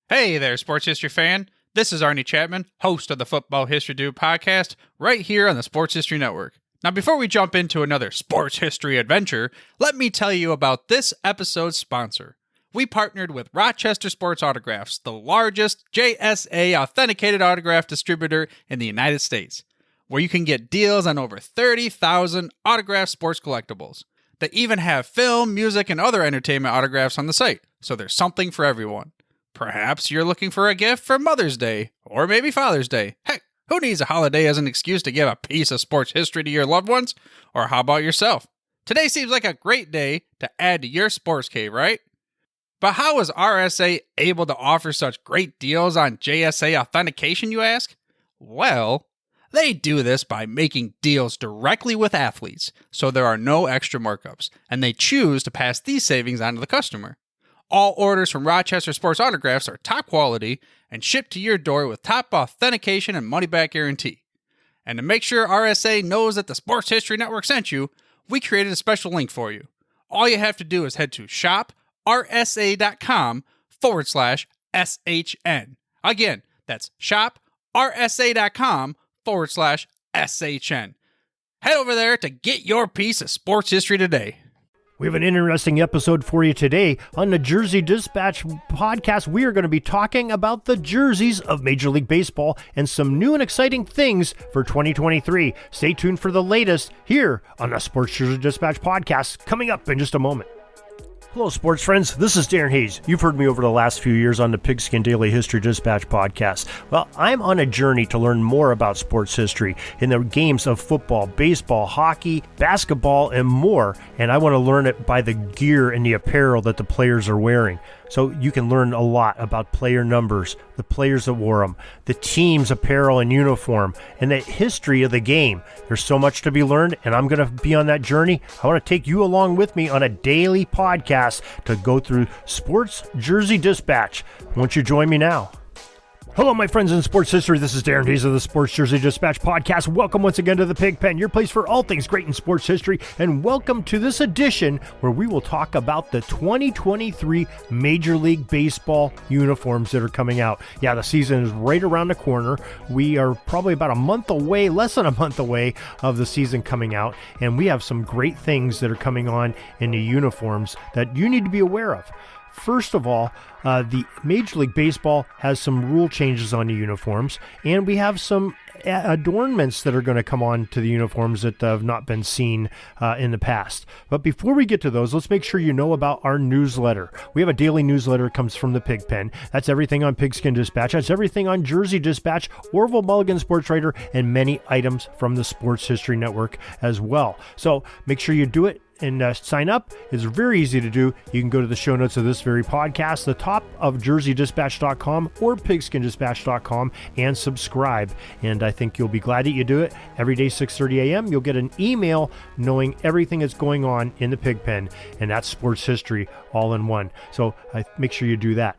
Hey there, sports history fan. This is Arnie Chapman, host of the Football History Dude podcast, right here on the Sports History Network. Now, before we jump into another sports history adventure, let me tell you about this episode's sponsor. We partnered with Rochester Sports Autographs, the largest JSA authenticated autograph distributor in the United States, where you can get deals on over 30,000 autographed sports collectibles. They even have film, music, and other entertainment autographs on the site, so there's something for everyone. Perhaps you're looking for a gift for Mother's Day, or maybe Father's Day. Heck, who needs a holiday as an excuse to give a piece of sports history to your loved ones? Or how about yourself? Today seems like a great day to add to your sports cave, right? But how is RSA able to offer such great deals on JSA authentication, you ask? Well, they do this by making deals directly with athletes, so there are no extra markups, and they choose to pass these savings on to the customer. All orders from Rochester Sports Autographs are top quality and shipped to your door with top authentication and money-back guarantee. And to make sure RSA knows that the Sports History Network sent you, we created a special link for you. All you have to do is head to shoprsa.com/SHN. Again, that's shoprsa.com/SHN. Head over there to get your piece of sports history today. We have an interesting episode for you today. On the Jersey Dispatch podcast, we are going to be talking about the jerseys of Major League Baseball and some new and exciting things for 2023. Stay tuned for the latest here on the Sports Jersey Dispatch podcast, coming up in just a moment. Hello, sports friends. This is Darren Hayes. You've heard me over the last few years on the Pigskin Daily History Dispatch podcast. Well, I'm on a journey to learn more about sports history in the games of football, baseball, hockey, basketball, and more. And I want to learn it by the gear and the apparel that the players are wearing. So you can learn a lot about player numbers, the players that wore them, the team's apparel and uniform, and the history of the game. There's so much to be learned, and I'm going to be on that journey. I want to take you along with me on a daily podcast to go through Sports Jersey Dispatch. Won't you join me now? Hello, my friends in sports history. This is Darren Hayes of the Sports Jersey Dispatch podcast. Welcome once again to the Pig Pen, your place for all things great in sports history. And welcome to this edition where we will talk about the 2023 Major League Baseball uniforms that are coming out. Yeah, the season is right around the corner. We are probably about a month away, less than a month away of the season coming out. And we have some great things that are coming on in the uniforms that you need to be aware of. First of all, the Major League Baseball has some rule changes on the uniforms, and we have some adornments that are going to come on to the uniforms that have not been seen in the past. But before we get to those, let's make sure you know about our newsletter. We have a daily newsletter that comes from the Pig Pen. That's everything on Pigskin Dispatch. That's everything on Jersey Dispatch, Orville Mulligan Sports Writer, and many items from the Sports History Network as well. So make sure you do it. And sign up is very easy to do. You can go to the show notes of this very podcast, the top of jerseydispatch.com or pigskinddispatch.com, and subscribe. And I think you'll be glad that you do it. Every day, 6:30 a.m., you'll get an email knowing everything that's going on in the Pig Pen, and that's sports history all in one. So make sure you do that.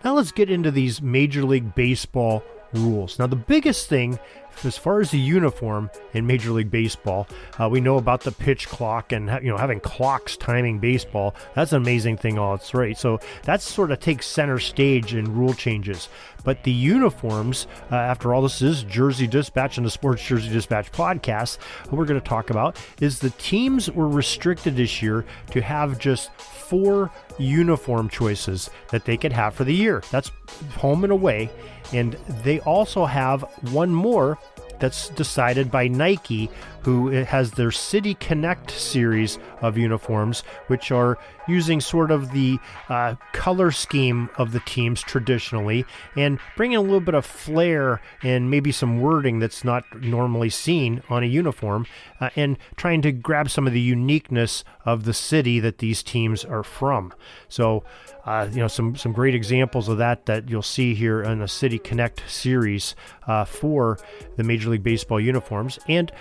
Now let's get into these Major League Baseball rules. Now the biggest thing as far as the uniform in Major League Baseball, we know about the pitch clock and having clocks timing baseball. That's an amazing thing. All it's right. So that sort of takes center stage in rule changes. But the uniforms, after all, this is Jersey Dispatch and the Sports Jersey Dispatch podcast. What we're going to talk about is the teams were restricted this year to have just 4 uniform choices that they could have for the year. That's home and away. And they also have one more that's decided by Nike, who has their City Connect series of uniforms, which are using sort of the color scheme of the teams traditionally and bringing a little bit of flair and maybe some wording that's not normally seen on a uniform, and trying to grab some of the uniqueness of the city that these teams are from. So, some great examples of that you'll see here in the City Connect series for the Major League Baseball uniforms. And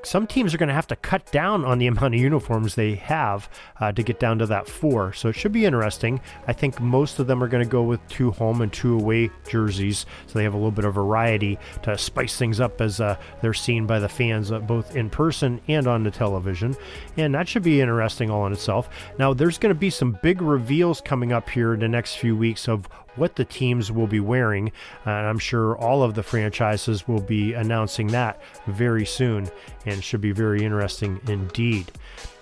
some teams are going to have to cut down on the amount of uniforms they have to get down to that 4. So it should be interesting. I think most of them are going to go with 2 home and 2 away jerseys, so they have a little bit of variety to spice things up as they're seen by the fans both in person and on the television. And that should be interesting all in itself. Now, there's going to be some big reveals coming up here in the next few weeks of what the teams will be wearing, and I'm sure all of the franchises will be announcing that very soon, and should be very interesting indeed.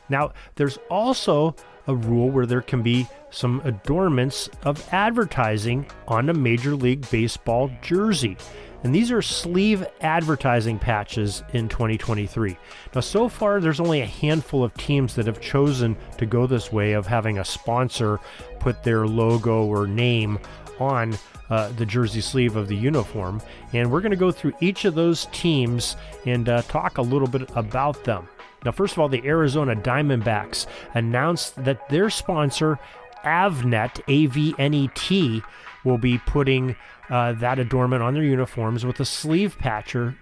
Now, there's also a rule where there can be some adornments of advertising on a Major League Baseball jersey. And these are sleeve advertising patches in 2023. Now, so far, there's only a handful of teams that have chosen to go this way of having a sponsor put their logo or name on the jersey sleeve of the uniform. And we're going to go through each of those teams and talk a little bit about them. Now, first of all, the Arizona Diamondbacks announced that their sponsor, Avnet, A-V-N-E-T, will be putting that adornment on their uniforms with a sleeve patch with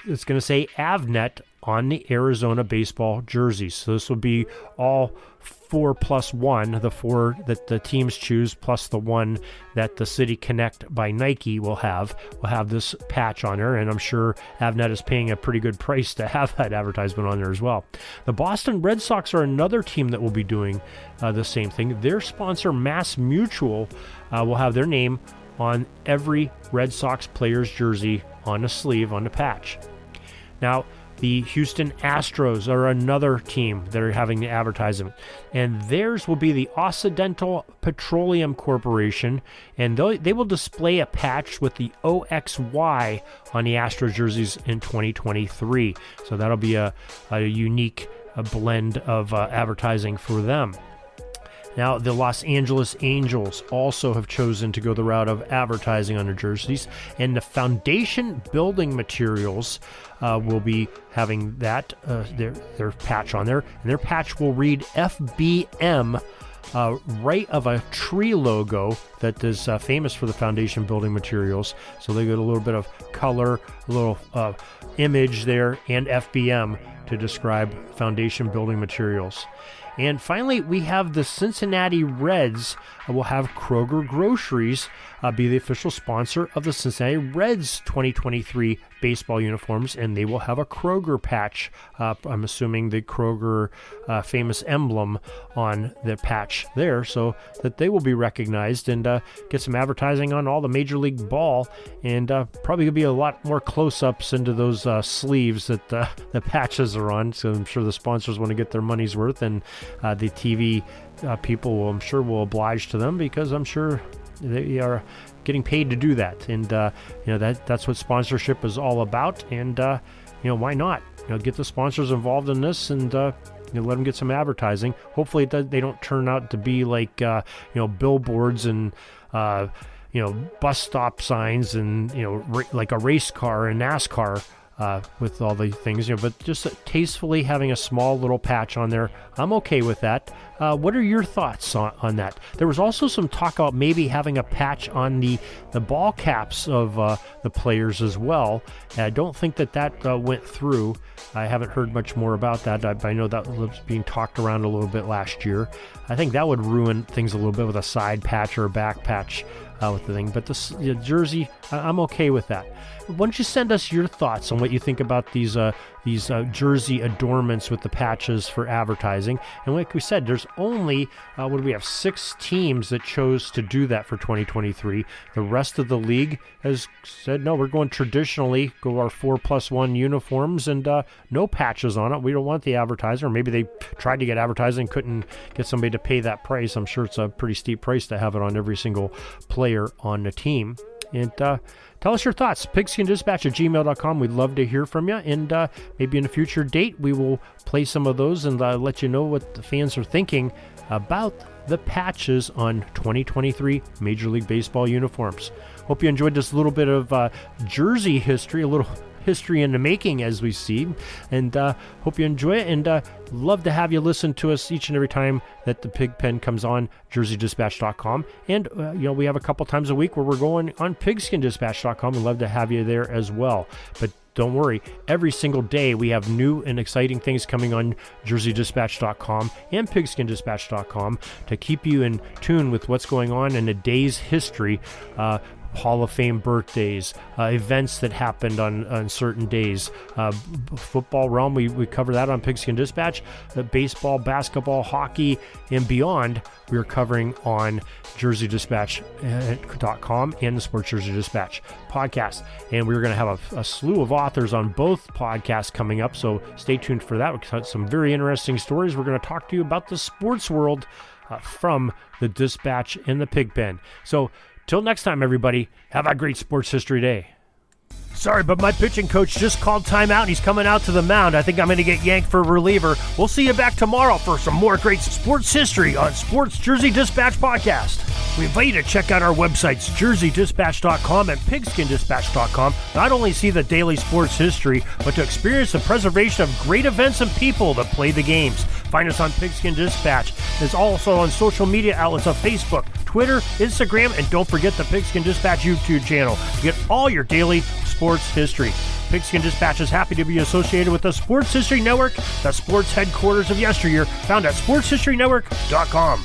it's going to say Avnet on the Arizona baseball jerseys. So this will be all 4 plus 1, the 4 that the teams choose plus the 1 that the City Connect by Nike will have this patch on there, and I'm sure Avnet is paying a pretty good price to have that advertisement on there as well. The Boston Red Sox are another team that will be doing the same thing. Their sponsor, Mass Mutual, will have their name on every Red Sox player's jersey on the sleeve, on the patch. Now, the Houston Astros are another team that are having the advertisement, and theirs will be the Occidental Petroleum Corporation, and they will display a patch with the OXY on the Astros jerseys in 2023. So that'll be a unique blend of advertising for them. Now, the Los Angeles Angels also have chosen to go the route of advertising on their jerseys, and the Foundation Building Materials will be having that their patch on there, and their patch will read FBM, right of a tree logo that is famous for the Foundation Building Materials. So they get a little bit of color, a little image there, and FBM to describe Foundation Building Materials. And finally, we have the Cincinnati Reds will have Kroger Groceries be the official sponsor of the Cincinnati Reds 2023 baseball uniforms, and they will have a Kroger patch. I'm assuming the Kroger famous emblem on the patch there, so that they will be recognized and get some advertising on all the Major League Ball, and probably going to be a lot more close-ups into those sleeves that the patches are on, so I'm sure the sponsors want to get their money's worth, and the TV people will, I'm sure, will oblige to them, because I'm sure they are getting paid to do that, and that's what sponsorship is all about. And why not get the sponsors involved in this, and let them get some advertising. Hopefully they don't turn out to be like billboards and bus stop signs and like a race car and NASCAR. With all the things, but just tastefully having a small little patch on there, I'm okay with that. What are your thoughts on that? There was also some talk about maybe having a patch on the ball caps of the players as well. I don't think that went through. I haven't heard much more about that. I know that was being talked around a little bit last year. I think that would ruin things a little bit with a side patch or a back patch with the thing. But the jersey, I'm okay with that. Why don't you send us your thoughts on what you think about these jersey adornments with the patches for advertising? And like we said, there's only, 6 teams that chose to do that for 2023. The rest of the league has said, no, we're going traditionally, go our 4+1 uniforms and no patches on it. We don't want the advertiser. Maybe they tried to get advertising, couldn't get somebody to pay that price. I'm sure it's a pretty steep price to have it on every single player on the team. And tell us your thoughts. PigskinDispatch@gmail.com. We'd love to hear from you. And maybe in a future date, we will play some of those and let you know what the fans are thinking about the patches on 2023 Major League Baseball uniforms. Hope you enjoyed this little bit of jersey history, a little history in the making, as we see. And hope you enjoy it, and love to have you listen to us each and every time that the Pig Pen comes on jerseydispatch.com. And we have a couple times a week where we're going on pigskindispatch.com. We'd love to have you there as well. But don't worry, every single day we have new and exciting things coming on jerseydispatch.com and pigskindispatch.com to keep you in tune with what's going on in a day's history. Hall of Fame birthdays, events that happened on certain days. Football realm, we cover that on Pigskin Dispatch. Baseball, basketball, hockey, and beyond, we're covering on jerseydispatch.com and the Sports Jersey Dispatch podcast. And we're going to have a slew of authors on both podcasts coming up, so stay tuned for that. We've got some very interesting stories. We're going to talk to you about the sports world from the Dispatch and the Pig Pen. So till next time, everybody, have a great sports history day. Sorry, but my pitching coach just called timeout, and he's coming out to the mound. I think I'm going to get yanked for a reliever. We'll see you back tomorrow for some more great sports history on Sports Jersey Dispatch Podcast. We invite you to check out our websites, jerseydispatch.com and pigskindispatch.com. Not only see the daily sports history, but to experience the preservation of great events and people that play the games. Find us on Pigskin Dispatch. It's also on social media outlets on Facebook, Twitter, Instagram, and don't forget the Pigskin Dispatch YouTube channel to get all your daily sports history. Pigskin Dispatch is happy to be associated with the Sports History Network, the sports headquarters of yesteryear, found at sportshistorynetwork.com.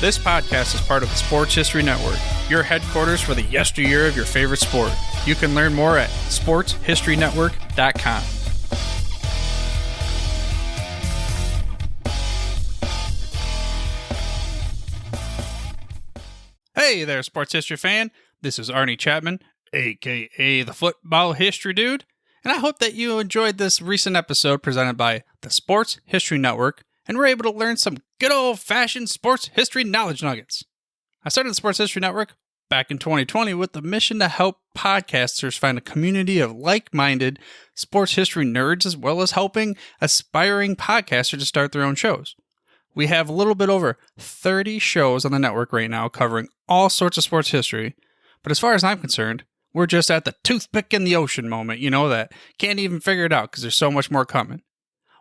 This podcast is part of the Sports History Network, your headquarters for the yesteryear of your favorite sport. You can learn more at sportshistorynetwork.com. Hey there, sports history fan. This is Arnie Chapman, aka the Football History Dude, and I hope that you enjoyed this recent episode presented by the Sports History Network and were able to learn some good old-fashioned sports history knowledge nuggets. I started the Sports History Network back in 2020 with the mission to help podcasters find a community of like-minded sports history nerds, as well as helping aspiring podcasters to start their own shows. We have a little bit over 30 shows on the network right now covering all sorts of sports history, but as far as I'm concerned, we're just at the toothpick in the ocean moment, that can't even figure it out because there's so much more coming.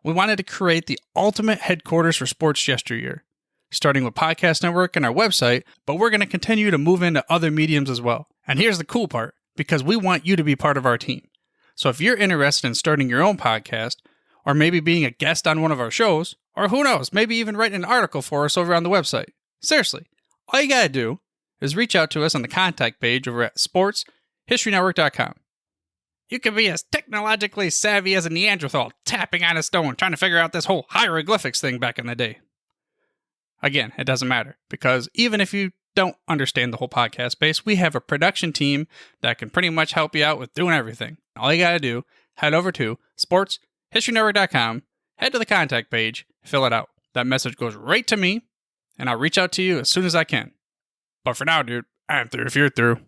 We wanted to create the ultimate headquarters for sports yesteryear, starting with Podcast Network and our website, but we're going to continue to move into other mediums as well. And here's the cool part, because we want you to be part of our team. So if you're interested in starting your own podcast, or maybe being a guest on one of our shows, or who knows, maybe even writing an article for us over on the website. Seriously, all you gotta do is reach out to us on the contact page over at sportshistorynetwork.com. You can be as technologically savvy as a Neanderthal tapping on a stone trying to figure out this whole hieroglyphics thing back in the day. Again, it doesn't matter, because even if you don't understand the whole podcast space, we have a production team that can pretty much help you out with doing everything. All you gotta do, head over to sportshistorynetwork.com, head to the contact page, fill it out. That message goes right to me, and I'll reach out to you as soon as I can. But for now, dude, I'm through if you're through.